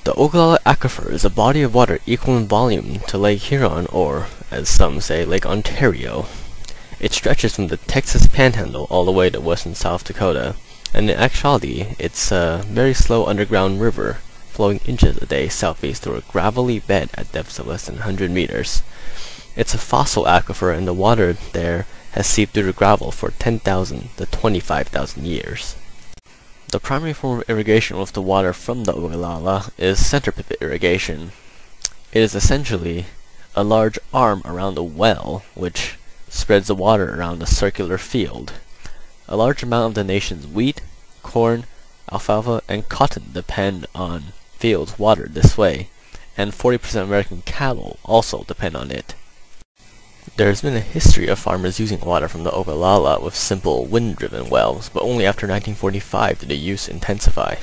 The Ogallala aquifer is a body of water equal in volume to Lake Huron, or, as some say, Lake Ontario. It stretches from the Texas Panhandle all the way to western South Dakota, and in actuality, it's a very slow underground river, flowing inches a day southeast through a gravelly bed at depths of less than 100 meters. It's a fossil aquifer, and the water there has seeped through the gravel for 10,000 to 25,000 years. The primary form of irrigation with the water from the Ogallala is center pivot irrigation. It is essentially a large arm around a well, which spreads the water around a circular field. A large amount of the nation's wheat, corn, alfalfa, and cotton depend on fields watered this way, and 40% of American cattle also depend on it. There has been a history of farmers using water from the Ogallala with simple wind-driven wells, but only after 1945 did the use intensify.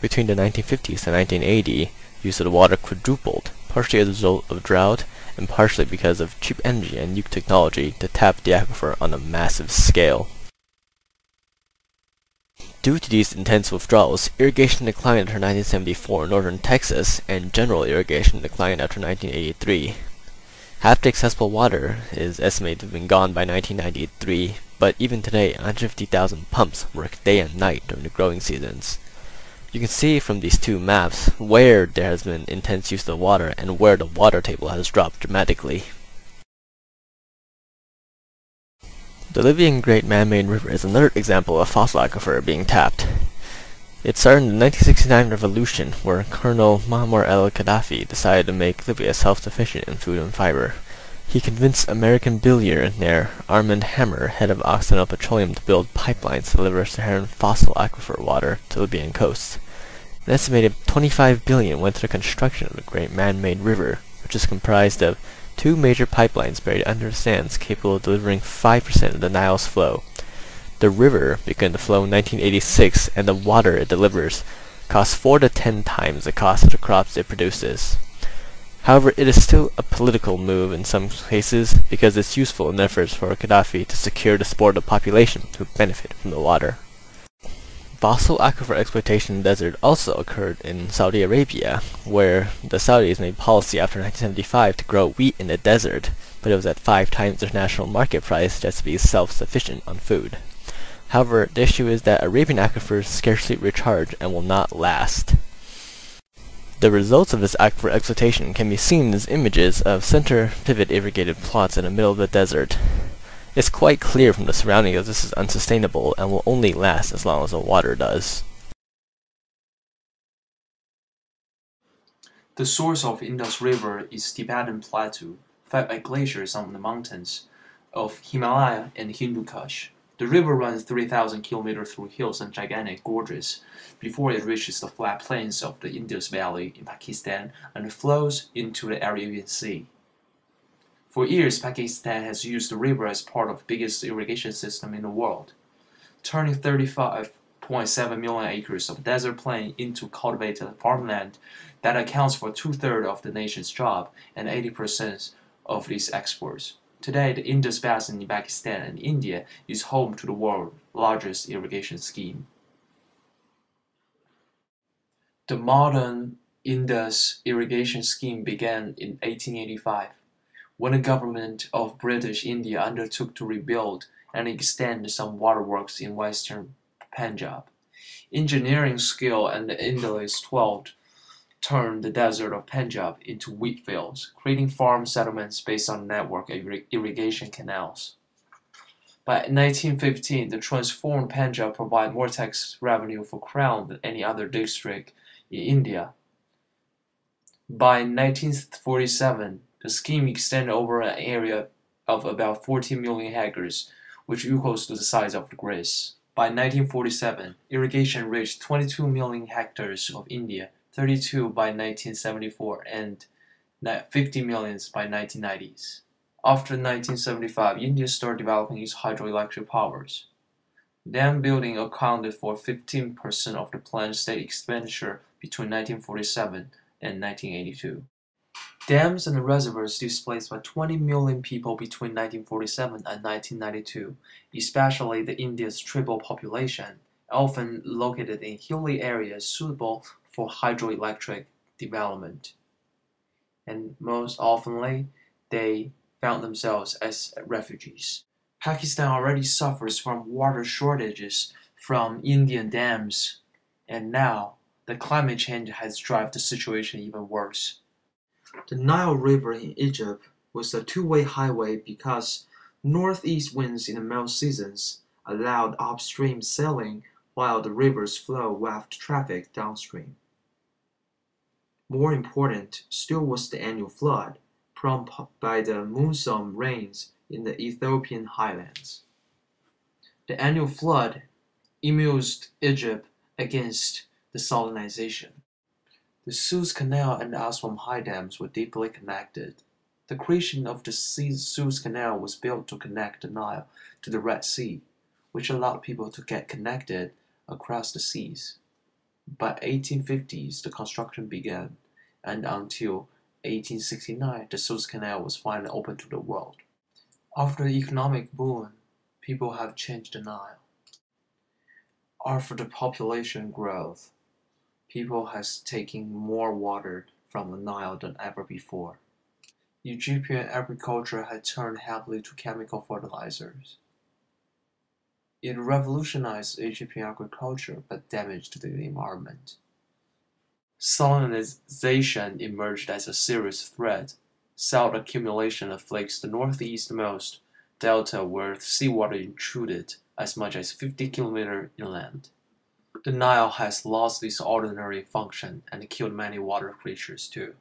Between the 1950s and 1980, use of the water quadrupled, partially as a result of drought, and partially because of cheap energy and new technology to tap the aquifer on a massive scale. Due to these intense withdrawals, irrigation declined after 1974 in northern Texas, and general irrigation declined after 1983. Half the accessible water is estimated to have been gone by 1993, but even today, 150,000 pumps work day and night during the growing seasons. You can see from these two maps where there has been intense use of water and where the water table has dropped dramatically. The Libyan Great Man-Made River is another example of a fossil aquifer being tapped. It started in the 1969 revolution, where Colonel Muammar al-Gaddafi decided to make Libya self-sufficient in food and fiber. He convinced American billionaire Armand Hammer, head of Occidental Petroleum, to build pipelines to deliver Saharan fossil aquifer water to Libyan coasts. An estimated $25 billion went to the construction of the Great Man-Made River, which is comprised of two major pipelines buried under the sands capable of delivering 5% of the Nile's flow. The river began to flow in 1986, and the water it delivers costs 4 to 10 times the cost of the crops it produces. However, it is still a political move in some cases because it's useful in efforts for Gaddafi to secure the support of the population who benefit from the water. Fossil aquifer exploitation in the desert also occurred in Saudi Arabia, where the Saudis made policy after 1975 to grow wheat in the desert, but it was at 5 times their national market price just to be self-sufficient on food. However, the issue is that Arabian aquifers scarcely recharge and will not last. The results of this aquifer exploitation can be seen as images of center pivot irrigated plots in the middle of the desert. It's quite clear from the surroundings that this is unsustainable and will only last as long as the water does. The source of Indus River is Tibetan Plateau, fed by glaciers on the mountains of Himalaya and Hindu Kush. The river runs 3,000 kilometers through hills and gigantic gorges before it reaches the flat plains of the Indus Valley in Pakistan and flows into the Arabian Sea. For years, Pakistan has used the river as part of the biggest irrigation system in the world, turning 35.7 million acres of desert plain into cultivated farmland that accounts for 2/3 of the nation's job and 80% of its exports. Today, the Indus Basin in Pakistan and India is home to the world's largest irrigation scheme. The modern Indus irrigation scheme began in 1885, when the government of British India undertook to rebuild and extend some waterworks in western Punjab. Engineering skill and the Indus toil turned the desert of Punjab into wheat fields, creating farm settlements based on a network of irrigation canals. By 1915, the transformed Punjab provided more tax revenue for Crown than any other district in India. By 1947, the scheme extended over an area of about 14 million acres, which equals to the size of Greece. By 1947, irrigation reached 22 million hectares of India, 32 by 1974, and 50 million by 1990s. After 1975, India started developing its hydroelectric powers. Dam building accounted for 15% of the planned state expenditure between 1947 and 1982. Dams and reservoirs displaced by 20 million people between 1947 and 1992, especially the India's tribal population, often located in hilly areas suitable for hydroelectric development, and most oftenly, they found themselves as refugees. Pakistan already suffers from water shortages from Indian dams, and now the climate change has driven the situation even worse. The Nile River in Egypt was a two-way highway because northeast winds in the mild seasons allowed upstream sailing while the river's flow wafted traffic downstream. More important still was the annual flood, prompted by the monsoon rains in the Ethiopian highlands. The annual flood immunized Egypt against desalination. The Suez Canal and the Aswan High Dams were deeply connected. The creation of the Suez Canal was built to connect the Nile to the Red Sea, which allowed people to get connected across the seas. By 1850s, the construction began, and until 1869, the Suez Canal was finally open to the world. After the economic boom, people have changed the Nile. After the population growth, people has taken more water from the Nile than ever before. Egyptian agriculture had turned heavily to chemical fertilizers. It revolutionized Egyptian agriculture but damaged the environment. Salinization emerged as a serious threat. Salt accumulation afflicts the northeastmost delta where seawater intruded as much as 50 kilometers inland. The Nile has lost its ordinary function and killed many water creatures too.